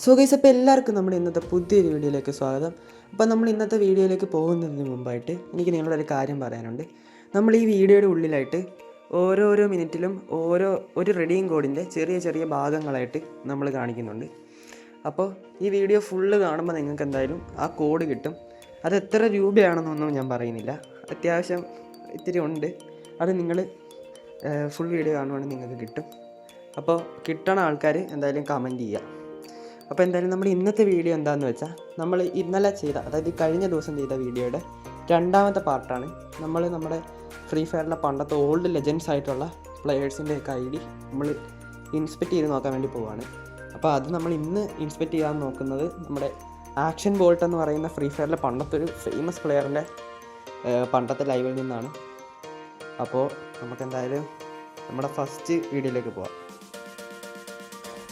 So guys, അപ്പോൾ എല്ലാവർക്കും നമ്മുടെ ഇന്നത്തെ പുതിയൊരു വീഡിയോയിലേക്ക് സ്വാഗതം. അപ്പോൾ നമ്മൾ ഇന്നത്തെ വീഡിയോയിലേക്ക് പോകുന്നതിന് മുമ്പായിട്ട് എനിക്ക് നിങ്ങളൊരു കാര്യം പറയാനുണ്ട്. നമ്മൾ ഈ വീഡിയോയുടെ ഉള്ളിലായിട്ട് ഓരോരോ മിനിറ്റിലും ഒരു റെഡിയും കോഡിൻ്റെ ചെറിയ ചെറിയ ഭാഗങ്ങളായിട്ട് നമ്മൾ കാണിക്കുന്നുണ്ട്. അപ്പോൾ ഈ വീഡിയോ ഫുള്ള് കാണുമ്പോൾ നിങ്ങൾക്ക് എന്തായാലും ആ കോഡ് കിട്ടും. അത് എത്ര രൂപയാണെന്നൊന്നും ഞാൻ പറയുന്നില്ല, അത്യാവശ്യം ഇത്തിരി ഉണ്ട്. അത് നിങ്ങൾ ഫുൾ വീഡിയോ കാണുവാണെങ്കിൽ നിങ്ങൾക്ക് കിട്ടും. അപ്പോൾ കിട്ടണ ആൾക്കാർ എന്തായാലും കമൻറ്റ് ചെയ്യുക. അപ്പോൾ എന്തായാലും നമ്മുടെ ഇന്നത്തെ വീഡിയോ എന്താണെന്ന് വെച്ചാൽ, നമ്മൾ ഇന്നലെ ചെയ്ത, അതായത് കഴിഞ്ഞ ദിവസം ചെയ്ത വീഡിയോയുടെ രണ്ടാമത്തെ പാർട്ടാണ്. നമ്മുടെ ഫ്രീ ഫയറിലെ പണ്ടത്തെ ഓൾഡ് ലെജൻഡ്സ് ആയിട്ടുള്ള പ്ലെയേഴ്സിൻ്റെ ഒക്കെ ഐ ഡി നമ്മൾ ഇൻസ്പെക്റ്റ് ചെയ്ത് നോക്കാൻ വേണ്ടി പോവുകയാണ്. അപ്പോൾ അത് നമ്മൾ ഇന്ന് ഇൻസ്പെക്റ്റ് ചെയ്യാൻ നോക്കുന്നത് നമ്മുടെ ആക്ഷൻ ബോൾട്ട് എന്ന് പറയുന്ന ഫ്രീ ഫയറിലെ പണ്ടത്തെ ഒരു ഫേമസ് പ്ലെയറിൻ്റെ പണ്ടത്തെ ലൈവിൽ നിന്നാണ്. അപ്പോൾ നമുക്കെന്തായാലും നമ്മുടെ ഫസ്റ്റ് വീഡിയോയിലേക്ക് പോവാം.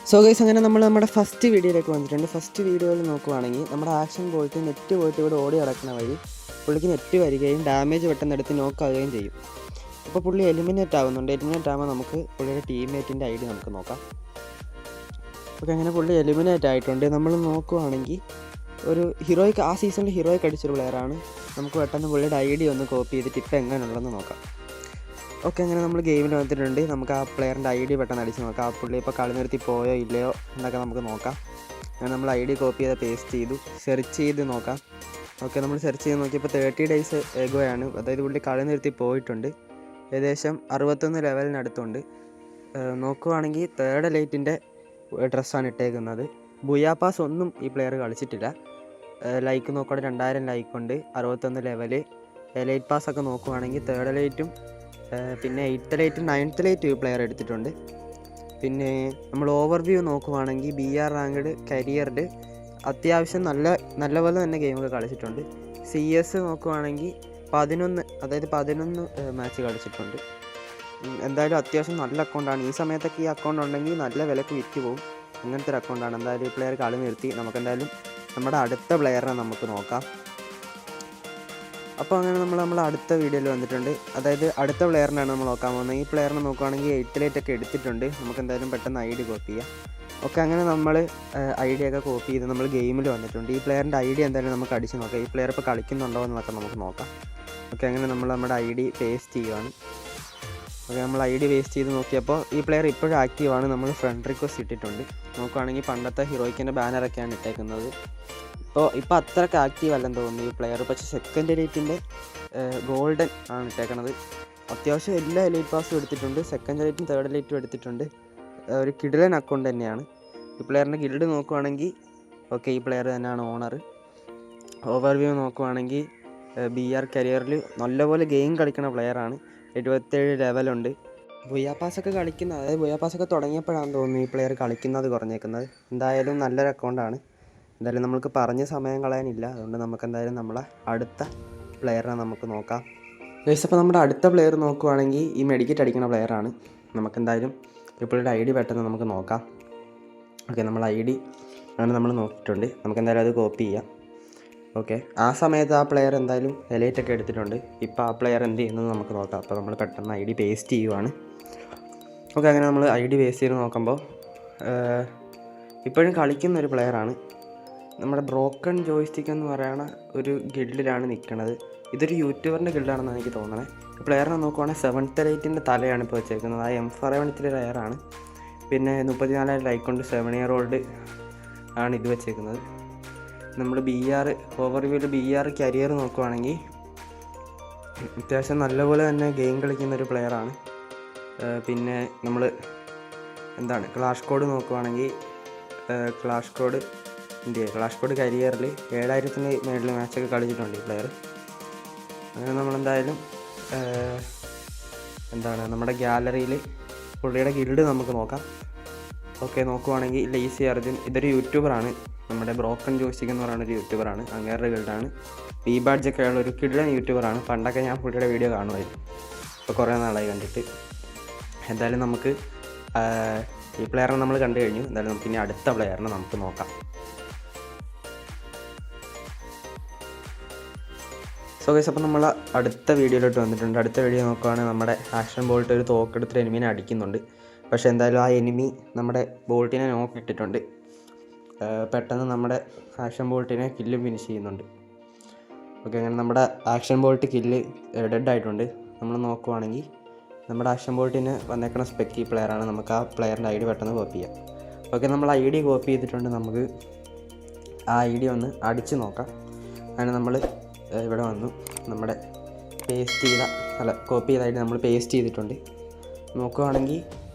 സോ ഗൈസ്, അങ്ങനെ നമ്മൾ നമ്മുടെ ഫസ്റ്റ് വീഡിയോയിലേക്ക് വന്നിട്ടുണ്ട്. ഫസ്റ്റ് വീഡിയോയിൽ നോക്കുവാണെങ്കിൽ നമ്മുടെ ആക്ഷൻ ബോൾട്ട് നെറ്റ് പോയിട്ട് ഇവിടെ ഓടി നടക്കുന്ന വഴി പുള്ളിക്ക് നെറ്റ് വരികയും ഡാമേജ് പെട്ടെന്ന് എടുത്ത് നോക്കാവുകയും ചെയ്യും. അപ്പോൾ പുള്ളി എലിമിനേറ്റ് ആവുന്നുണ്ട്. എലിമിനേറ്റ് ആകുമ്പോൾ നമുക്ക് പുള്ളിയുടെ ടീംമേറ്റിൻ്റെ ഐ ഡി നമുക്ക് നോക്കാം. ഓക്കെ, അങ്ങനെ പുള്ളി എലിമിനേറ്റ് ആയിട്ടുണ്ട്. നമ്മൾ നോക്കുവാണെങ്കിൽ ഒരു ഹീറോയ്ക്ക്, ആ സീസണിൽ ഹീറോയ്ക്ക് അടിച്ചൊരു പ്ലെയറാണ്. നമുക്ക് പെട്ടെന്ന് പുള്ളിയുടെ ഐ ഡി ഒന്ന് കോപ്പി ചെയ്തിട്ട് ഇപ്പം എങ്ങനെയുള്ളതെന്ന് നോക്കാം. ഓക്കെ, അങ്ങനെ നമ്മൾ ഗെയിമിൽ വന്നിട്ടുണ്ട്. നമുക്ക് ആ പ്ലെയറിൻ്റെ ഐ ഡി പെട്ടെന്ന് അടിച്ച് നോക്കാം. ആ പുള്ളി ഇപ്പോൾ കളി നിർത്തി പോയോ ഇല്ലയോ എന്നൊക്കെ നമുക്ക് നോക്കാം. അങ്ങനെ നമ്മൾ ഐ ഡി കോപ്പി ചെയ്ത് പേസ്റ്റ് ചെയ്തു. സെർച്ച് ചെയ്ത് നോക്കാം. ഓക്കെ, നമ്മൾ സെർച്ച് ചെയ്ത് നോക്കിയപ്പോൾ 30 days എഗോയാണ്. അതായത് പുള്ളി കളി നിർത്തി പോയിട്ടുണ്ട്. ഏകദേശം 61 ലെവലിനടുത്തുണ്ട്. നോക്കുവാണെങ്കിൽ 3rd എലൈറ്റിൻ്റെ ഡ്രസ്സാണ് ഇട്ടേക്കുന്നത്. ബുയാപാസ് ഒന്നും ഈ പ്ലെയർ കളിച്ചിട്ടില്ല. ലൈക്ക് നോക്കുകയാണെങ്കിൽ 2000 ലൈക്കുണ്ട്, 61 ലെവല്. എലൈറ്റ് പാസ്സൊക്കെ നോക്കുവാണെങ്കിൽ 3rd എലൈറ്റും പിന്നെ 8th എലൈറ്റും 9th എലൈറ്റും ഈ പ്ലെയർ എടുത്തിട്ടുണ്ട്. പിന്നെ നമ്മൾ ഓവർവ്യൂ നോക്കുവാണെങ്കിൽ BR റാങ്ക്ഡ്, കരിയർഡ് അത്യാവശ്യം നല്ല പോലെ തന്നെ ഗെയിമൊക്കെ കളിച്ചിട്ടുണ്ട്. CS നോക്കുവാണെങ്കിൽ 11 മാച്ച് കളിച്ചിട്ടുണ്ട്. എന്തായാലും അത്യാവശ്യം നല്ല അക്കൗണ്ടാണ്. ഈ സമയത്തൊക്കെ ഈ അക്കൗണ്ട് ഉണ്ടെങ്കിൽ നല്ല വിലക്ക് വിറ്റ് പോകും. അങ്ങനത്തെ ഒരു അക്കൗണ്ടാണ്. എന്തായാലും ഈ പ്ലെയർ കളി നിർത്തി. നമുക്കെന്തായാലും നമ്മുടെ അടുത്ത പ്ലെയറിനെ നമുക്ക് നോക്കാം. അപ്പോൾ അങ്ങനെ നമ്മൾ അടുത്ത വീഡിയോയിൽ വന്നിട്ടുണ്ട്. അതായത് അടുത്ത പ്ലെയറിനാണ് നമ്മൾ നോക്കാൻ പോകുന്നത്. ഈ പ്ലെയറിനെ നോക്കുകയാണെങ്കിൽ 8th എലൈറ്റ് ഒക്കെ എടുത്തിട്ടുണ്ട്. നമുക്കെന്തായാലും പെട്ടെന്ന് ഐ ഡി കോപ്പി ചെയ്യാം. ഓക്കെ, അങ്ങനെ നമ്മൾ ഐ ഡി ഒക്കെ കോപ്പി ചെയ്ത് നമ്മൾ ഗെയിമിൽ വന്നിട്ടുണ്ട്. ഈ പ്ലെയറിൻ്റെ ഐ ഡി എന്തായാലും നമുക്ക് അടിച്ച് നോക്കാം. ഈ പ്ലെയർ ഇപ്പോൾ കളിക്കുന്നുണ്ടോ എന്നൊക്കെ നമുക്ക് നോക്കാം. ഓക്കെ, അങ്ങനെ നമ്മൾ നമ്മുടെ ഐ ഡി പേസ്റ്റ് ചെയ്യുകയാണ്. ഓക്കെ, നമ്മൾ ഐ ഡി പേസ്റ്റ് ചെയ്ത് നോക്കിയപ്പോൾ ഈ പ്ലെയർ ഇപ്പോഴും ആക്റ്റീവാണ്. നമ്മൾ ഫ്രണ്ട് റിക്വസ്റ്റ് ഇട്ടിട്ടുണ്ട്. നോക്കുകയാണെങ്കിൽ പണ്ടത്തെ ഹീറോയ്ക്കിൻ്റെ ബാനറൊക്കെയാണ് ഇട്ടേക്കുന്നത്. ഇപ്പോൾ അത്രയ്ക്ക് ആക്റ്റീവ് അല്ലെന്ന് തോന്നുന്നു ഈ പ്ലെയർ. പക്ഷേ 2nd എലൈറ്റിൻ്റെ ഗോൾഡൻ ആണ് ഇട്ടേക്കണത്. അത്യാവശ്യം എല്ലാ എലൈറ്റ് പാസും എടുത്തിട്ടുണ്ട്. 2nd എലൈറ്റും 3rd എലൈറ്റും എടുത്തിട്ടുണ്ട്. ഒരു കിടിലൻ അക്കൗണ്ട് തന്നെയാണ്. ഈ പ്ലെയറിൻ്റെ ഗിൽഡ് നോക്കുവാണെങ്കിൽ ഓക്കെ, ഈ പ്ലെയർ തന്നെയാണ് ഓണർ. ഓവർവ്യൂ നോക്കുവാണെങ്കിൽ BR കരിയറിൽ നല്ലപോലെ ഗെയിം കളിക്കുന്ന പ്ലെയറാണ്. 77 ലെവലുണ്ട്. ബുയാപാസൊക്കെ കളിക്കുന്ന, അതായത് ബുയാപാസൊക്കെ തുടങ്ങിയപ്പോഴാണെന്ന് തോന്നുന്നു ഈ പ്ലെയർ കളിക്കുന്നത് കുറഞ്ഞേക്കുന്നത്. എന്തായാലും നല്ലൊരു അക്കൗണ്ടാണ്. എന്തായാലും നമുക്ക് പറഞ്ഞ സമയം കളയാനില്ല. അതുകൊണ്ട് നമുക്ക് എന്തായാലും നമ്മളെ അടുത്ത പ്ലെയറിനെ നമുക്ക് നോക്കാം. ഗൈസ്, അപ്പോൾ നമ്മുടെ അടുത്ത പ്ലെയർ നോക്കുവാണെങ്കിൽ ഈ മെഡിക്കറ്റ് അടിക്കുന്ന പ്ലെയറാണ്. നമുക്കെന്തായാലും ഇപ്പോഴുടെ ഐ ഡി പെട്ടെന്ന് നമുക്ക് നോക്കാം. ഓക്കെ, നമ്മൾ ഐ ഡി ആണ് നമ്മൾ നോക്കിയിട്ടുണ്ട്. നമുക്കെന്തായാലും അത് കോപ്പി ചെയ്യാം. ഓക്കെ, ആ സമയത്ത് ആ പ്ലെയർ എന്തായാലും എലൈറ്റൊക്കെ എടുത്തിട്ടുണ്ട്. ഇപ്പോൾ ആ പ്ലെയർ എന്ത് ചെയ്യുന്നത് നമുക്ക് നോക്കാം. അപ്പോൾ നമ്മൾ പെട്ടെന്ന് ഐ ഡി പേസ്റ്റ് ചെയ്യുവാണ്. ഓക്കെ, അങ്ങനെ നമ്മൾ ഐ ഡി പേസ്റ്റ് ചെയ്ത് നോക്കുമ്പോൾ ഇപ്പോഴും കളിക്കുന്ന ഒരു പ്ലെയറാണ്. നമ്മുടെ ബ്രോക്കൺ ജോയ്സ്റ്റിക്ക് എന്ന് പറയുന്ന ഒരു ഗിൽഡിലാണ് നിൽക്കുന്നത്. ഇതൊരു യൂട്യൂബറിൻ്റെ ഗിൽഡാണെന്നാണ് എനിക്ക് തോന്നുന്നത്. പ്ലെയറിനെ നോക്കുവാണെങ്കിൽ 7th എലൈറ്റിൻ്റെ തലയാണ് ഇപ്പോൾ വെച്ചേക്കുന്നത്. ആ M4 റയറാണ്. പിന്നെ 34 ലൈക്കുണ്ട്. 7 year old ആണ് ഇത് വെച്ചേക്കുന്നത്. നമ്മൾ BR ഓവർവ്യൂവിൽ BR കരിയർ നോക്കുവാണെങ്കിൽ അത്യാവശ്യം നല്ലപോലെ തന്നെ ഗെയിം കളിക്കുന്ന ഒരു പ്ലെയറാണ്. പിന്നെ നമ്മൾ ക്ലാഷ് കോഡ് നോക്കുവാണെങ്കിൽ ക്ലാഷ് കോഡ് കരിയറിൽ 7000 മേളിൽ മാച്ചൊക്കെ കളിച്ചിട്ടുണ്ട് ഈ പ്ലെയർ. അങ്ങനെ നമ്മളെന്തായാലും നമ്മുടെ ഗാലറിയിൽ പുള്ളിയുടെ ഗിൽഡ് നമുക്ക് നോക്കാം. ഓക്കെ, നോക്കുവാണെങ്കിൽ ലേസി അർജുൻ, ഇതൊരു യൂട്യൂബറാണ്. നമ്മുടെ ബ്രോക്കൺ ജോയ്സ്റ്റിക്ക് എന്ന് പറയുന്ന ഒരു യൂട്യൂബറാണ്. അങ്ങേരുടെ ഗിൽഡാണ്. ബാഡ്ജൊക്കെ ഉള്ള ഒരു കിടിലൻ യൂട്യൂബറാണ്. പണ്ടൊക്കെ ഞാൻ പുള്ളിയുടെ വീഡിയോ കാണുമായിരുന്നു. ഇപ്പോൾ കുറേ നാളായി കണ്ടിട്ട്. എന്തായാലും നമുക്ക് ഈ പ്ലെയറിനെ നമ്മൾ കണ്ടു കഴിഞ്ഞു. എന്തായാലും നമുക്ക് ഇനി അടുത്ത പ്ലെയറിനെ നമുക്ക് നോക്കാം. സോ ഗൈസ്, അപ്പോൾ നമ്മൾ അടുത്ത വീഡിയോയിലോട്ട് വന്നിട്ടുണ്ട്. അടുത്ത വീഡിയോ നോക്കുകയാണെങ്കിൽ നമ്മുടെ ആക്ഷൻ ബോൾട്ട് ഒരു തോക്കെടുത്തിട്ട് എനിമീനെ അടിക്കുന്നുണ്ട്. പക്ഷേ എന്തായാലും ആ എനിമി നമ്മുടെ ബോൾട്ടിനെ നോക്കിയിട്ടിട്ടുണ്ട്. പെട്ടെന്ന് നമ്മുടെ ആക്ഷൻ ബോൾട്ടിനെ കില്ലും ഫിനിഷ് ചെയ്യുന്നുണ്ട്. ഓക്കെ, അങ്ങനെ നമ്മുടെ ആക്ഷൻ ബോൾട്ട് കില്ല് ഡെഡ് ആയിട്ടുണ്ട്. നമ്മൾ നോക്കുവാണെങ്കിൽ നമ്മുടെ ആക്ഷൻ ബോൾട്ടിന് വന്നേക്കുന്ന സ്പെക്കി പ്ലെയറാണ്. നമുക്ക് ആ പ്ലെയറിൻ്റെ ഐ ഡി പെട്ടെന്ന് കോപ്പി ചെയ്യാം. ഓക്കെ, നമ്മൾ ഐ ഡി കോപ്പി ചെയ്തിട്ടുണ്ട്. നമുക്ക് ആ ഐ ഡി ഒന്ന് അടിച്ച് നോക്കാം. അങ്ങനെ നമ്മൾ ഇവിടെ വന്നു നമ്മുടെ കോപ്പി ചെയ്ത ഐ ഡി നമ്മൾ പേസ്റ്റ് ചെയ്തിട്ടുണ്ട്. നോക്കുവാണെങ്കിൽ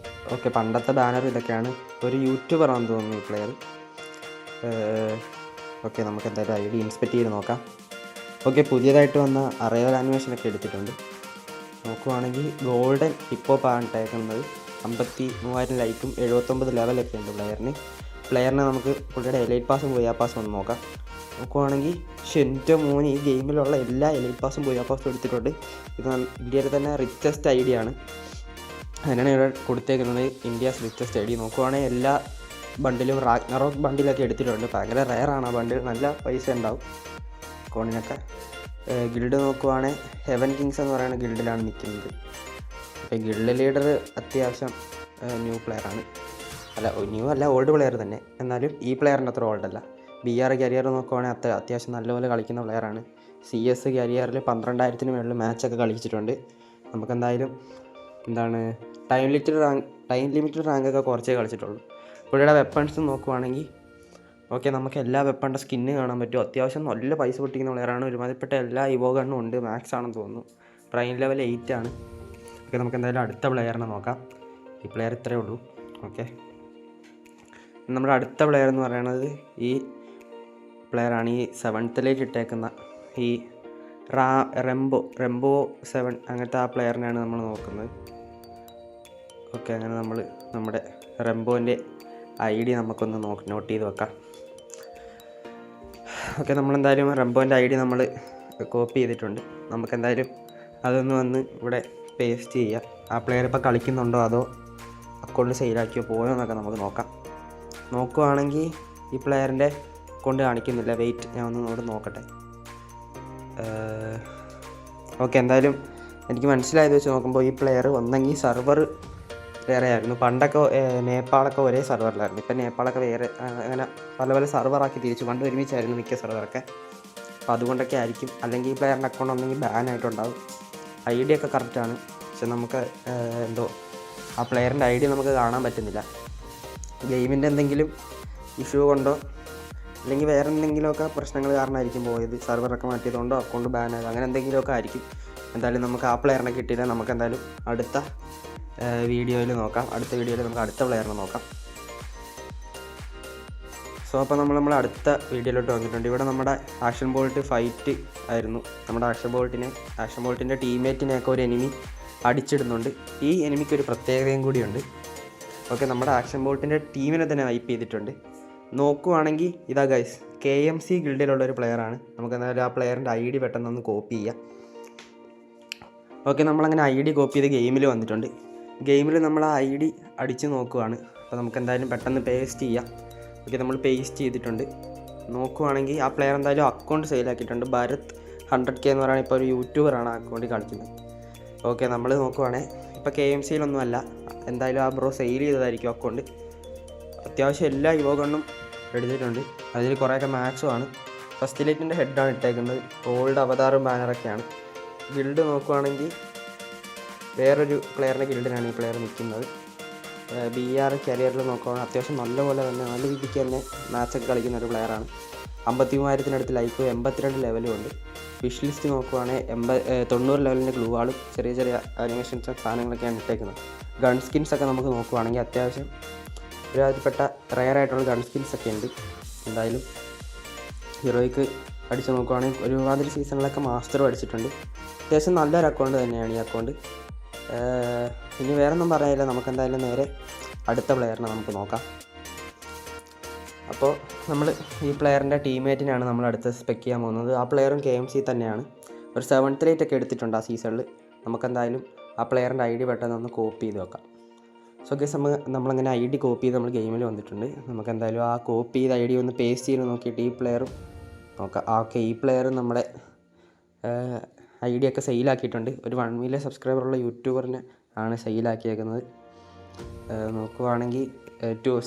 ഓക്കെ, പണ്ടത്തെ ബാനർ ഇതൊക്കെയാണ്. ഒരു യൂട്യൂബറാണെന്ന് തോന്നുന്നു ഈ പ്ലെയർ. ഓക്കെ, നമുക്ക് എന്തായാലും ഐ ഡി ഇൻസ്പെക്റ്റ് ചെയ്ത് നോക്കാം. ഓക്കെ, പുതിയതായിട്ട് വന്ന അറൈവൽ ആനിമേഷനൊക്കെ എടുത്തിട്ടുണ്ട്. നോക്കുവാണെങ്കിൽ ഗോൾഡൻ ഹിപ്പോപ്പാണ് ഇട്ടേക്കുന്നത്. 53,000 ലൈക്കും 79 ലെവലൊക്കെ ഉണ്ട് പ്ലെയറിനെ നമുക്ക് പുള്ളിയുടെ എലൈറ്റ് പാസും ബോയാ പാസും ഒന്ന് നോക്കാം. നോക്കുവാണെങ്കിൽ എൻ്റെ മോന് ഈ ഗെയിമിലുള്ള എല്ലാ എലൈറ്റ് പാസും ബോയാ പാസും എടുത്തിട്ടുണ്ട്. ഇത് ഇന്ത്യയിലെ തന്നെ റിച്ചസ്റ്റ് ഐ ഡി ആണ്. അതിനാണ് ഇവിടെ കൊടുത്തേക്കുന്നത്, ഇന്ത്യസ് റിച്ചസ്റ്റ് ഐ ഡി. നോക്കുവാണെങ്കിൽ എല്ലാ ബണ്ടിലും റാഗ്നറോക്ക് ബണ്ടിലൊക്കെ എടുത്തിട്ടുണ്ട്. ഭയങ്കര റെയറാണ് ആ ബണ്ടിൽ, നല്ല പൈസ ഉണ്ടാവും കോണിനൊക്കെ. ഗിൽഡ് നോക്കുവാണെങ്കിൽ ഹെവൻ കിങ്സ് എന്ന് പറയുന്ന ഗിൽഡിലാണ് നിൽക്കുന്നത്. അപ്പോൾ ഗിൽഡ് ലീഡർ അത്യാവശ്യം ന്യൂ പ്ലെയറാണ്. ന്യൂ അല്ല, ഓൾഡ് പ്ലെയർ തന്നെ. എന്നാലും ഈ പ്ലെയറിൻ്റെ അത്ര ഓൾഡല്ല. BR കരിയർ നോക്കുവാണെങ്കിൽ അത്യാവശ്യം നല്ലപോലെ കളിക്കുന്ന പ്ലെയറാണ്. CS കരിയറിൽ 12,000 മുകളിൽ മാച്ചൊക്കെ കളിച്ചിട്ടുണ്ട്. നമുക്കെന്തായാലും ടൈം ലിമിറ്റഡ് റാങ്കൊക്കെ കുറച്ചേ കളിച്ചിട്ടുള്ളൂ. പുള്ളിയുടെ വെപ്പൺസ് നോക്കുവാണെങ്കിൽ ഓക്കെ, നമുക്ക് എല്ലാ വെപ്പണിൻ്റെ സ്കിന്ന് കാണാൻ പറ്റും. അത്യാവശ്യം നല്ല പൈസ പൊട്ടിക്കുന്ന പ്ലെയറാണ്. ഒരുമാതിരിപ്പെട്ട എല്ലാ ഇവോ ഗണ്ണും ഉണ്ട്. മാക്സ് ആണെന്ന് തോന്നുന്നു. പ്രൈം ലെവൽ 8 ആണ്. ഓക്കെ, നമുക്ക് എന്തായാലും അടുത്ത പ്ലെയറിനെ നോക്കാം. ഈ പ്ലെയർ ഇത്രയേ ഉള്ളൂ. ഓക്കെ, നമ്മുടെ അടുത്ത പ്ലെയർ എന്ന് പറയുന്നത് ഈ പ്ലെയറാണ്. ഈ 7th ഇട്ടേക്കുന്ന ഈ റെംബോ 7 അങ്ങനത്തെ ആ പ്ലെയറിനെയാണ് നമ്മൾ നോക്കുന്നത്. ഓക്കെ, അങ്ങനെ നമ്മൾ നമ്മുടെ റെംബോൻ്റെ ഐ ഡി നമുക്കൊന്ന് നോട്ട് ചെയ്ത് വെക്കാം. ഓക്കെ, നമ്മളെന്തായാലും റെംബോൻ്റെ ഐ ഡി നമ്മൾ കോപ്പി ചെയ്തിട്ടുണ്ട്. നമുക്കെന്തായാലും അതൊന്ന് വന്ന് ഇവിടെ പേസ്റ്റ് ചെയ്യുക. ആ പ്ലെയർ ഇപ്പോൾ കളിക്കുന്നുണ്ടോ അതോ അക്കൗണ്ട് സെയിലാക്കിയോ പോയോ എന്നൊക്കെ നമുക്ക് നോക്കാം. നോക്കുവാണെങ്കിൽ ഈ പ്ലെയറിൻ്റെ അക്കൗണ്ട് കാണിക്കുന്നില്ല. വെയിറ്റ്, ഞാൻ ഒന്ന് ഇവിടെ നോക്കട്ടെ. ഓക്കെ, എന്തായാലും എനിക്ക് മനസ്സിലായത് വെച്ച് നോക്കുമ്പോൾ ഈ പ്ലെയർ ഒന്നെങ്കിൽ സർവർ വേറെ ആയിരുന്നു. പണ്ടൊക്കെ നേപ്പാളൊക്കെ ഒരേ സർവറിലായിരുന്നു. ഇപ്പം നേപ്പാളൊക്കെ വേറെ അങ്ങനെ പല പല സർവറാക്കി തിരിച്ചു. പണ്ട് ഒരുമിച്ചായിരുന്നു മിക്ക സർവറൊക്കെ. അപ്പോൾ അതുകൊണ്ടൊക്കെ ആയിരിക്കും. അല്ലെങ്കിൽ ഈ പ്ലെയറിൻ്റെ അക്കൗണ്ട് ഒന്നെങ്കിൽ ബാൻ ആയിട്ടുണ്ടാകും. ഐ ഡി ഒക്കെ കറക്റ്റാണ്, പക്ഷെ നമുക്ക് ആ പ്ലെയറിൻ്റെ ഐ ഡി നമുക്ക് കാണാൻ പറ്റുന്നില്ല. ഗെയിമിൻ്റെ എന്തെങ്കിലും ഇഷ്യൂ കൊണ്ടോ അല്ലെങ്കിൽ വേറെ എന്തെങ്കിലുമൊക്കെ പ്രശ്നങ്ങൾ കാരണമായിരിക്കും പോയത്. സെർവറൊക്കെ മാറ്റിയതുകൊണ്ടോ അക്കൗണ്ട് ബാൻ ആയത്, അങ്ങനെ എന്തെങ്കിലുമൊക്കെ ആയിരിക്കും. എന്തായാലും നമുക്ക് ആ പ്ലെയറിനെ കിട്ടിയില്ല. നമുക്ക് എന്തായാലും അടുത്ത വീഡിയോയിൽ നോക്കാം. അടുത്ത വീഡിയോയിൽ നമുക്ക് അടുത്ത പ്ലെയറിനെ നോക്കാം. സോ അപ്പോൾ നമ്മൾ അടുത്ത വീഡിയോയിലോട്ട് വന്നിട്ടുണ്ട്. ഇവിടെ നമ്മുടെ ആക്ഷൻ ബോൾട്ട് ഫൈറ്റ് ആയിരുന്നു. നമ്മുടെ ആക്ഷൻ ബോൾട്ടിൻ്റെ ടീംമേറ്റിനെയൊക്കെ ഒരു എനിമി അടിച്ചിടുന്നുണ്ട്. ഈ എനിമിക്കൊരു പ്രത്യേകതയും കൂടിയുണ്ട്. ഓക്കെ, നമ്മുടെ ആക്ഷൻ ബോൾട്ടിൻ്റെ ടീമിനെ തന്നെ വൈപ്പ് ചെയ്തിട്ടുണ്ട്. നോക്കുവാണെങ്കിൽ ഇതാ ഗൈസ്, KMC ഗിൽഡിലുള്ളൊരു പ്ലെയറാണ്. നമുക്ക് എന്തായാലും ആ പ്ലെയറിൻ്റെ ഐ ഡി പെട്ടെന്നൊന്ന് കോപ്പി ചെയ്യാം. ഓക്കെ, നമ്മളങ്ങനെ ഐ ഡി കോപ്പി ചെയ്ത് ഗെയിമിൽ വന്നിട്ടുണ്ട്. ഗെയിമിൽ നമ്മൾ ആ ഐ ഡി അടിച്ച് നോക്കുവാണ്. അപ്പോൾ നമുക്ക് എന്തായാലും പെട്ടെന്ന് പേസ്റ്റ് ചെയ്യാം. ഓക്കെ, നമ്മൾ പേസ്റ്റ് ചെയ്തിട്ടുണ്ട്. നോക്കുവാണെങ്കിൽ ആ പ്ലെയർ എന്തായാലും അക്കൗണ്ട് സെയിലാക്കിയിട്ടുണ്ട്. ഭരത് 100K എന്ന് പറയുന്നത് ഇപ്പോൾ ഒരു യൂട്യൂബറാണ് ആ അക്കൗണ്ടിൽ കളിക്കുന്നത്. ഓക്കെ, നമ്മൾ നോക്കുവാണെങ്കിൽ ഇപ്പോൾ KMCയിലൊന്നും അല്ല, എന്തായാലും ആ ബ്രോ സെയിൽ ചെയ്തതായിരിക്കും അക്കൗണ്ട്. അത്യാവശ്യം എല്ലാ ഇവോ ഗണ്ണും എടുത്തിട്ടുണ്ട്. അതിൽ കുറേയൊക്കെ മാക്സും ആണ്. ഫസ്റ്റ് ലൈറ്റിൻ്റെ ഹെഡാണ് ഇട്ടേക്കുന്നത്. ഓൾഡ് അവതാറും ബാനറൊക്കെയാണ്. ഗിൽഡ് നോക്കുവാണെങ്കിൽ വേറൊരു പ്ലെയറിൻ്റെ ഗിൽഡിനാണ് ഈ പ്ലെയർ നിൽക്കുന്നത്. BR കരിയറിൽ നോക്കുവാണെങ്കിൽ അത്യാവശ്യം നല്ലപോലെ തന്നെ നല്ല രീതിക്ക് തന്നെ മാച്ചൊക്കെ കളിക്കുന്ന ഒരു പ്ലെയറാണ്. 53,000 ലൈക്കും 82 ലെവലും ഉണ്ട്. വിഷ് ലിസ്റ്റ് നോക്കുവാണെങ്കിൽ 90 ലെവലിൻ്റെ ഗ്ലൂ വാളും ചെറിയ ചെറിയ ആനിമേഷൻസ് സാധനങ്ങളൊക്കെയാണ് ഇട്ടേക്കുന്നത്. ഗൺ സ്കിൻസൊക്കെ നമുക്ക് നോക്കുവാണെങ്കിൽ അത്യാവശ്യം ഒരുമാതിരിപ്പെട്ട റെയറായിട്ടുള്ള ഗൺ സ്കിൻസൊക്കെ ഉണ്ട്. എന്തായാലും ഹീറോയ്ക്ക് അടിച്ച് നോക്കുവാണെങ്കിൽ ഒരുമാതിരി സീസണിലൊക്കെ മാസ്റ്ററും അടിച്ചിട്ടുണ്ട്. അത്യാവശ്യം നല്ലൊരു അക്കൗണ്ട് തന്നെയാണ് ഈ അക്കൗണ്ട്. ഇനി വേറൊന്നും പറയാനില്ല. നമുക്കെന്തായാലും നേരെ അടുത്ത പ്ലെയറിനെ നമുക്ക് നോക്കാം. അപ്പോൾ നമ്മൾ ഈ പ്ലെയറിൻ്റെ ടീംമേറ്റിനാണ് നമ്മൾ അടുത്ത് സ്പെക്ക് ചെയ്യാൻ പോകുന്നത്. ആ പ്ലെയറും KMC തന്നെയാണ്. ഒരു 7th ഒക്കെ എടുത്തിട്ടുണ്ട് ആ സീസണിൽ. നമുക്കെന്തായാലും ആ പ്ലെയറിൻ്റെ ഐ ഡി പെട്ടെന്ന് കോപ്പി ചെയ്ത് വെക്കാം. സോ ഗൈസ്, നമ്മളങ്ങനെ ഐ ഡി കോപ്പി ചെയ്ത് നമ്മൾ ഗെയിമിൽ വന്നിട്ടുണ്ട്. നമുക്കെന്തായാലും ആ കോപ്പി ചെയ്ത ഐ ഡി ഒന്ന് പേസ്റ്റ് ചെയ്ത് നോക്കിയിട്ട് ഈ പ്ലെയറും നോക്കാം. ഓക്കെ, ഈ പ്ലെയറും നമ്മുടെ ഐ ഡി ഒക്കെ സെയിലാക്കിയിട്ടുണ്ട്. ഒരു 1 മില്യൺ സബ്സ്ക്രൈബറുള്ള യൂട്യൂബറിനെ ആണ് സെയിലാക്കിയേക്കുന്നത്. നോക്കുവാണെങ്കിൽ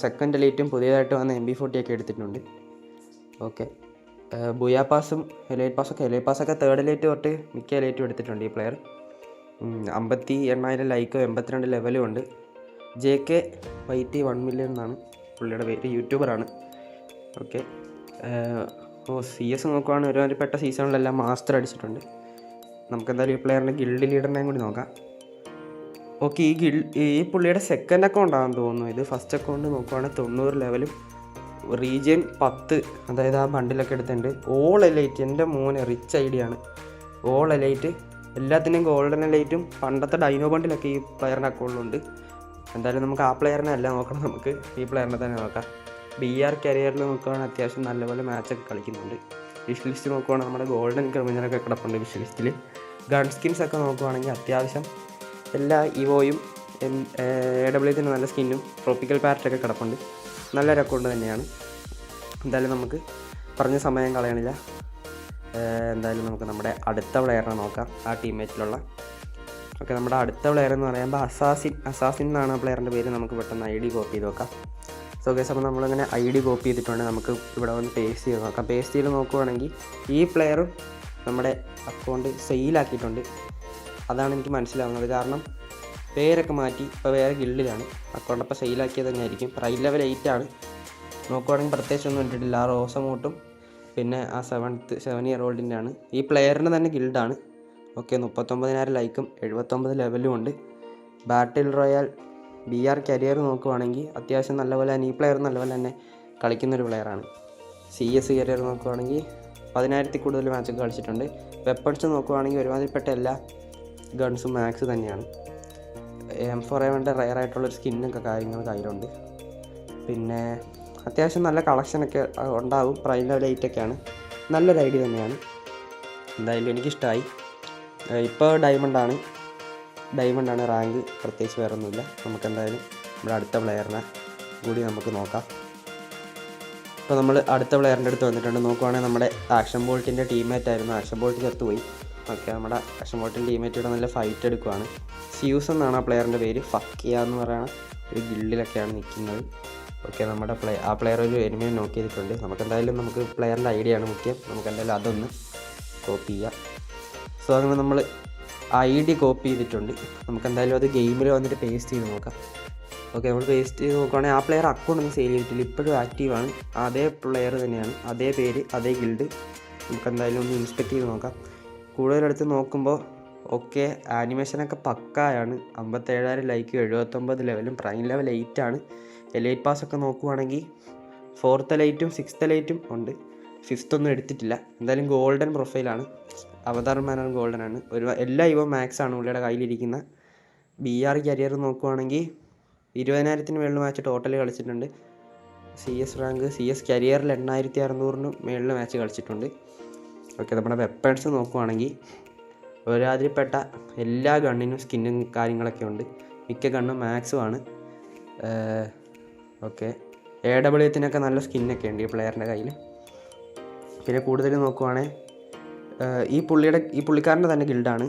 സെക്കൻഡ് എലൈറ്റും പുതിയതായിട്ട് വന്ന MP40 ഒക്കെ എടുത്തിട്ടുണ്ട്. ഓക്കെ, ബുയാ പാസും എലൈറ്റ് പാസ്സൊക്കെ തേർഡ് എലൈറ്റ് തൊട്ട് മിക്ക എലൈറ്റും എടുത്തിട്ടുണ്ട് ഈ പ്ലെയർ. 58,000 ലൈക്കും 82 ലെവലും ഉണ്ട്. JK YT 1 മില്യൺ എന്നാണ് പുള്ളിയുടെ പേര്, യൂട്യൂബറാണ്. ഓക്കെ, CS നോക്കുവാണെങ്കിൽ ഒരുമാതിരിപ്പെട്ട സീസണിലെല്ലാം മാസ്റ്റർ അടിച്ചിട്ടുണ്ട്. നമുക്കെന്തായാലും ഈ പ്ലെയറിൻ്റെ ഗിൽഡ് ലീഡറിനെയും കൂടി നോക്കാം. ഓക്കെ, ഈ പുള്ളിയുടെ സെക്കൻഡ് അക്കൗണ്ടാണെന്ന് തോന്നുന്നു. ഇത് ഫസ്റ്റ് അക്കൗണ്ട് നോക്കുവാണെങ്കിൽ 90 ലെവലും റീജിയൻ 10, അതായത് ആ ബണ്ടിലൊക്കെ എടുത്തിട്ടുണ്ട്. ഓൾ എലൈറ്റ്, എൻ്റെ മോനെ റിച്ച് ഐഡിയ ആണ്. ഓൾ എലൈറ്റ്, എല്ലാത്തിൻ്റെയും ഗോൾഡൻ എലൈറ്റും പണ്ടത്തെ ഡൈനോ ബണ്ടിലൊക്കെ ഈ പ്ലെയറിൻ്റെ അക്കൗണ്ടിലുണ്ട്. എന്തായാലും നമുക്ക് ആ പ്ലെയറിനെ അല്ല നോക്കണം, നമുക്ക് ഈ പ്ലെയറിനെ തന്നെ നോക്കാം. BR കരിയറിൽ നോക്കുകയാണെങ്കിൽ അത്യാവശ്യം നല്ലപോലെ മാച്ചൊക്കെ കളിക്കുന്നുണ്ട്. വിഷ് ലിസ്റ്റ് നോക്കുവാണെങ്കിൽ നമ്മുടെ ഗോൾഡൻ ക്രിമിനലൊക്കെ കിടപ്പുണ്ട് വിഷ് ലിസ്റ്റിൽ. ഗൺ സ്കിൻസ് ഒക്കെ നോക്കുവാണെങ്കിൽ അത്യാവശ്യം എല്ലാ ഇവോയും AWത്തിന് നല്ല സ്കിന്നും ട്രോപ്പിക്കൽ പാരറ്റൊക്കെ കിടപ്പുണ്ട്. നല്ലൊരു അക്കൗണ്ട് തന്നെയാണ്. എന്തായാലും നമുക്ക് പറഞ്ഞ സമയം കളയണില്ല. എന്തായാലും നമുക്ക് നമ്മുടെ അടുത്ത പ്ലെയറിനെ നോക്കാം, ആ ടീമേറ്റിലുള്ള. ഓക്കെ, നമ്മുടെ അടുത്ത പ്ലെയർ എന്ന് പറയുമ്പോൾ അസാസിൻ എന്നാണ് ആ പ്ലെയറിൻ്റെ പേര്. നമുക്ക് പെട്ടെന്ന് ID കോപ്പി ചെയ്ത് നോക്കാം. സോ ഗൈസ്, അപ്പോൾ നമ്മളിങ്ങനെ ID കോപ്പി ചെയ്തിട്ടുണ്ട്. നമുക്ക് ഇവിടെ വന്ന് പേസ്റ്റ് ചെയ്ത് നോക്കാം. പേസ്റ്റ് ചെയ്ത് നോക്കുവാണെങ്കിൽ ഈ പ്ലെയറും നമ്മുടെ അക്കൗണ്ട് സെയിലാക്കിയിട്ടുണ്ട്. അതാണ് എനിക്ക് മനസ്സിലാവുന്നത്. കാരണം പേരൊക്കെ മാറ്റി ഇപ്പോൾ വേറെ ഗിൽഡിലാണ് അക്കൗണ്ട്. അപ്പോൾ സെയിലാക്കിയത് തന്നെ ആയിരിക്കും. പ്രൈസ് ലെവൽ 8 ആണ്. നോക്കുവാണെങ്കിൽ പ്രത്യേകിച്ചൊന്നും ഇട്ടിട്ടില്ല. ആ റോസമോട്ടും പിന്നെ ആ 7 ഇയർ ഓൾഡിൻ്റെ ആണ്. ഈ പ്ലെയറിന് തന്നെ ഗിൽഡാണ്. ഓക്കെ, 39,000 ലൈക്കും 79 ലെവലും ഉണ്ട്. ബാറ്റിൽ റോയൽ BR കരിയർ നോക്കുവാണെങ്കിൽ അത്യാവശ്യം നല്ലപോലെ തന്നെ ഈ പ്ലെയർ നല്ലപോലെ തന്നെ കളിക്കുന്നൊരു പ്ലെയറാണ്. CS കരിയർ നോക്കുവാണെങ്കിൽ 10,000 കൂടുതൽ മാച്ചൊക്കെ കളിച്ചിട്ടുണ്ട്. വെപ്പൺസ് നോക്കുവാണെങ്കിൽ ഒരുമാതിരിപ്പെട്ട എല്ലാ ഗൺസും മാക്സ് തന്നെയാണ്. M4A1 റയർ ആയിട്ടുള്ളൊരു സ്കിന്നൊക്കെ കാര്യങ്ങൾ കയ്യിലുണ്ട്. പിന്നെ അത്യാവശ്യം നല്ല കളക്ഷനൊക്കെ ഉണ്ടാകും. പ്രൈം ലെവൽ 8 ഒക്കെയാണ്. നല്ലൊരു ഐഡിയ തന്നെയാണ്. എന്തായാലും എനിക്കിഷ്ടമായി. ഇപ്പോൾ ഡയമണ്ടാണ് റാങ്ക്, പ്രത്യേകിച്ച് വേറെ ഒന്നുമില്ല. നമുക്കെന്തായാലും നമ്മുടെ അടുത്ത പ്ലെയറിനെ കൂടി നമുക്ക് നോക്കാം. ഇപ്പോൾ നമ്മൾ അടുത്ത പ്ലെയറിൻ്റെ അടുത്ത് വന്നിട്ടുണ്ട്. നോക്കുവാണെങ്കിൽ നമ്മുടെ ആക്ഷൻ ബോൾട്ടിൻ്റെ ടീമേറ്റായിരുന്നു. ആക്ഷൻ ബോൾട്ട് ചത്തുപോയി. ഓക്കെ, നമ്മുടെ ആക്ഷൻ ബോൾട്ടിൻ്റെ ടീമേറ്റിവിടെ നല്ല ഫൈറ്റ് എടുക്കുവാണ്. സ്യൂസ് എന്നാണ് ആ പ്ലെയറിൻ്റെ പേര്. ഫക്കിയ എന്ന് പറയുന്ന ഒരു ഗിൽഡിലൊക്കെയാണ് നിൽക്കുന്നത്. ഓക്കെ, നമ്മുടെ ആ പ്ലെയർ ഒരു എനിമിനെ നോക്ക് ചെയ്തിട്ടുണ്ട്. നമുക്ക് പ്ലെയറിൻ്റെ ഐഡിയ ആണ് മുഖ്യം. നമുക്കെന്തായാലും അതൊന്ന് കോപ്പി ചെയ്യാം. സോ അങ്ങനെ നമ്മൾ ID കോപ്പി ചെയ്തിട്ടുണ്ട്. നമുക്കെന്തായാലും അത് ഗെയിമിൽ വന്നിട്ട് പേസ്റ്റ് ചെയ്ത് നോക്കാം. ഓക്കെ, നമ്മൾ പേസ്റ്റ് ചെയ്ത് നോക്കുകയാണെങ്കിൽ ആ പ്ലെയർ അക്കൗണ്ട് ഒന്നും സെയിൽ ചെയ്തിട്ടില്ല, ഇപ്പോഴും ആക്റ്റീവാണ്. അതേ പ്ലെയർ തന്നെയാണ്, അതേ പേര്, അതേ ഗിൽഡ്. നമുക്കെന്തായാലും ഒന്ന് ഇൻസ്പെക്ട് ചെയ്ത് നോക്കാം. കൂടുതലെടുത്ത് നോക്കുമ്പോൾ ഓക്കെ, ആനിമേഷനൊക്കെ പക്കായാണ്. 57,000 ലൈക്കും 79 ലെവലും പ്രൈം ലെവൽ 8 ആണ്. എലൈറ്റ് പാസ്സൊക്കെ നോക്കുവാണെങ്കിൽ 4th എലൈറ്റും 6th എലൈറ്റും ഉണ്ട്. 5th ഒന്നും എടുത്തിട്ടില്ല. എന്തായാലും ഗോൾഡൻ പ്രൊഫൈലാണ്. അവതാർ മാനർ ഗോൾഡൻ ആണ്. എല്ലാ ഇവോ മാക്സ് ആണ് പുള്ളിയുടെ കയ്യിലിരിക്കുന്ന. BR കരിയർ നോക്കുവാണെങ്കിൽ 20,000 മേളിൽ മാച്ച് ടോട്ടൽ കളിച്ചിട്ടുണ്ട്. CS റാങ്ക് CS കരിയറിൽ 8,600 മേളിൽ മാച്ച് കളിച്ചിട്ടുണ്ട്. ഓക്കെ, നമ്മുടെ വെപ്പൺസ് നോക്കുവാണെങ്കിൽ ഒരാതിരിപ്പെട്ട എല്ലാ ഗണ്ണിനും സ്കിന്നും കാര്യങ്ങളൊക്കെ ഉണ്ട്. മിക്ക ഗണ്ണും മാക്സുമാണ്. ഓക്കെ, AWത്തിനൊക്കെ നല്ല സ്കിന്നൊക്കെ ഉണ്ട് ഈ പ്ലെയറിൻ്റെ കയ്യിൽ. പിന്നെ കൂടുതൽ നോക്കുവാണെങ്കിൽ ഈ പുള്ളിക്കാരൻ്റെ തന്നെ ഗിൽഡാണ്.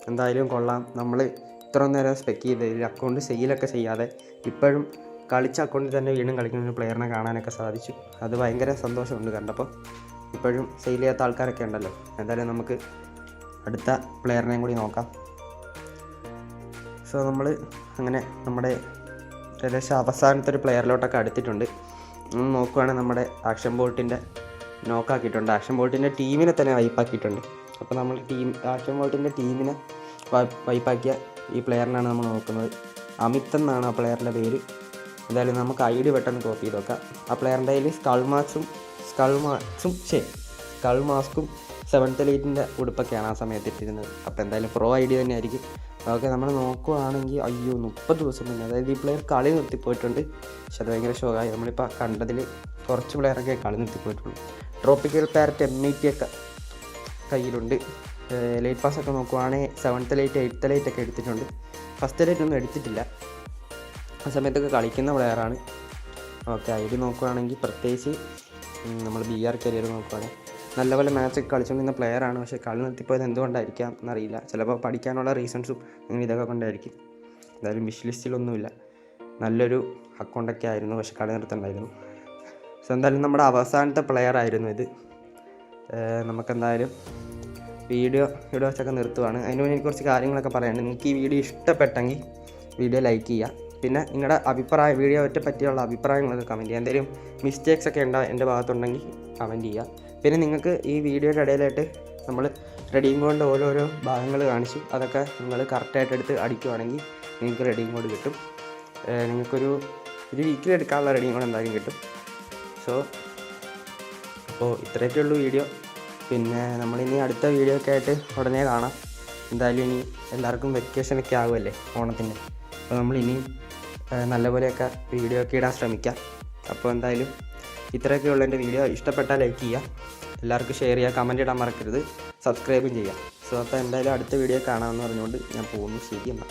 എന്തായാലും കൊള്ളാം. നമ്മൾ ഇത്ര നേരം സ്പെക്ക് ചെയ്തതിൽ അക്കൗണ്ട് സെയിലൊക്കെ ചെയ്യാതെ ഇപ്പോഴും കളിച്ച അക്കൗണ്ടിൽ തന്നെ വീണ്ടും കളിക്കുന്ന ഒരു പ്ലെയറിനെ കാണാനൊക്കെ സാധിച്ചു. അത് ഭയങ്കര സന്തോഷമുണ്ട് കണ്ടപ്പോൾ. ഇപ്പോഴും സെയിൽ ചെയ്യാത്ത ആൾക്കാരൊക്കെ ഉണ്ടല്ലോ. എന്തായാലും നമുക്ക് അടുത്ത പ്ലെയറിനെയും കൂടി നോക്കാം. സോ നമ്മൾ അങ്ങനെ നമ്മുടെ ഏകദേശം അവസാനത്തെ ഒരു പ്ലെയറിലോട്ടൊക്കെ അടുത്തിട്ടുണ്ട്. നോക്കുവാണെങ്കിൽ നമ്മുടെ ആക്ഷൻ ബോൾട്ടിൻ്റെ നോക്കാക്കിയിട്ടുണ്ട്. ആക്ഷൻ ബോൾട്ടിൻ്റെ ടീമിനെ തന്നെ വൈപ്പാക്കിയിട്ടുണ്ട്. അപ്പോൾ നമ്മൾ ആക്ഷൻ ബോൾട്ടിൻ്റെ ടീമിനെ വൈപ്പാക്കിയ ഈ പ്ലെയറിനാണ് നമ്മൾ നോക്കുന്നത്. അമിത് എന്നാണ് ആ പ്ലെയറിൻ്റെ പേര്. എന്തായാലും നമുക്ക് ID പെട്ടെന്ന് കോപ്പി ചെയ്ത് നോക്കാം. ആ പ്ലെയറിൻ്റെ കയ്യിൽ സ്കൾ മാസ്കും 7th എലൈറ്റിൻ്റെ ഉടുപ്പൊക്കെയാണ് ആ സമയത്ത് ഇട്ടിരുന്നത്. അപ്പോൾ എന്തായാലും പ്രോ ID തന്നെ ആയിരിക്കും. ഓക്കെ, നമ്മൾ നോക്കുവാണെങ്കിൽ 30 ദിവസം മുന്നേ, അതായത് ഈ പ്ലെയർ കളി നിർത്തിപ്പോയിട്ടുണ്ട്. പക്ഷെ അത് ഭയങ്കര ഷോക്കായി. നമ്മളിപ്പോൾ കണ്ടതിൽ കുറച്ച് പ്ലെയറൊക്കെ കളി നിർത്തിപ്പോയിട്ടുള്ളൂ. ട്രോപ്പിക്കൽ പാരറ്റ് M80 ഒക്കെ കയ്യിലുണ്ട്. എലൈറ്റ് പാസ്സൊക്കെ നോക്കുവാണെങ്കിൽ 7th എലൈറ്റ് 8th എലൈറ്റ് ഒക്കെ എടുത്തിട്ടുണ്ട്. ഫസ്റ്റ് എലൈറ്റ് ഒന്നും എടുത്തിട്ടില്ല. ആ സമയത്തൊക്കെ കളിക്കുന്ന പ്ലെയറാണ്. ഓക്കെ, ID നോക്കുവാണെങ്കിൽ പ്രത്യേകിച്ച് നമ്മൾ BR കരിയർ നോക്കുവാണെങ്കിൽ നല്ലപോലെ മാച്ചൊക്കെ കളിച്ചുകൊണ്ടിരുന്ന പ്ലെയറാണ്. പക്ഷേ കളി നിർത്തിപ്പോയത് എന്തുകൊണ്ടായിരിക്കാം എന്നറിയില്ല. ചിലപ്പോൾ പഠിക്കാനുള്ള റീസൺസും അങ്ങനെ ഇതൊക്കെ കൊണ്ടായിരിക്കും. എന്തായാലും വിഷ് ലിസ്റ്റിലൊന്നുമില്ല. നല്ലൊരു അക്കൗണ്ടൊക്കെ ആയിരുന്നു, പക്ഷെ കളി നിർത്തണ്ടായിരുന്നു. സോ എന്തായാലും നമ്മുടെ അവസാനത്തെ പ്ലെയർ ആയിരുന്നു ഇത്. നമുക്കെന്തായാലും വീഡിയോ ഇവിടെ വെച്ചൊക്കെ നിർത്തുവാണ്. അതിന് മുന്നേ എനിക്ക് കുറച്ച് കാര്യങ്ങളൊക്കെ പറയാനുണ്ട്. നിങ്ങൾക്ക് ഈ വീഡിയോ ഇഷ്ടപ്പെട്ടെങ്കിൽ വീഡിയോ ലൈക്ക് ചെയ്യുക. പിന്നെ നിങ്ങളുടെ വീഡിയോ പറ്റിയുള്ള അഭിപ്രായങ്ങളൊക്കെ കമൻറ്റ് ചെയ്യുക. എന്തെങ്കിലും മിസ്റ്റേക്സ് ഒക്കെ എൻ്റെ ഭാഗത്തുണ്ടെങ്കിൽ കമൻറ്റ് ചെയ്യുക. പിന്നെ നിങ്ങൾക്ക് ഈ വീഡിയോയുടെ ഇടയിലായിട്ട് നമ്മൾ റെഡീം കോഡിൻ്റെ ഓരോരോ ഭാഗങ്ങൾ കാണിച്ചു. അതൊക്കെ നിങ്ങൾ കറക്റ്റായിട്ട് എടുത്ത് അടിക്കുവാണെങ്കിൽ നിങ്ങൾക്ക് റെഡീം കോഡ് കിട്ടും. നിങ്ങൾക്കൊരു വീക്കിൽ എടുക്കാനുള്ള റെഡീം കോഡ് എന്തായാലും കിട്ടും. സോ അപ്പോൾ ഇത്രയൊക്കെ ഉള്ളൂ വീഡിയോ. പിന്നെ നമ്മളിനി അടുത്ത വീഡിയോ ഒക്കെ ആയിട്ട് ഉടനെ കാണാം. എന്തായാലും ഇനി എല്ലാവർക്കും വെക്കേഷനൊക്കെ ആകുമല്ലേ ഓണത്തിൻ്റെ. അപ്പോൾ നമ്മളിനിയും നല്ലപോലെയൊക്കെ വീഡിയോ ഒക്കെ ഇടാൻ ശ്രമിക്കാം. അപ്പോൾ എന്തായാലും ഇത്രയൊക്കെ ഉള്ള എൻ്റെ വീഡിയോ. ഇഷ്ടപ്പെട്ടാൽ ലൈക്ക് ചെയ്യുക, എല്ലാവർക്കും ഷെയർ ചെയ്യുക, കമൻറ്റ് ഇടാൻ മറക്കരുത്, സബ്സ്ക്രൈബും ചെയ്യുക. സോ അപ്പോൾ എന്തായാലും അടുത്ത വീഡിയോ കാണാമെന്ന് പറഞ്ഞുകൊണ്ട് ഞാൻ പോകുന്നു. ശരി എന്നാൽ.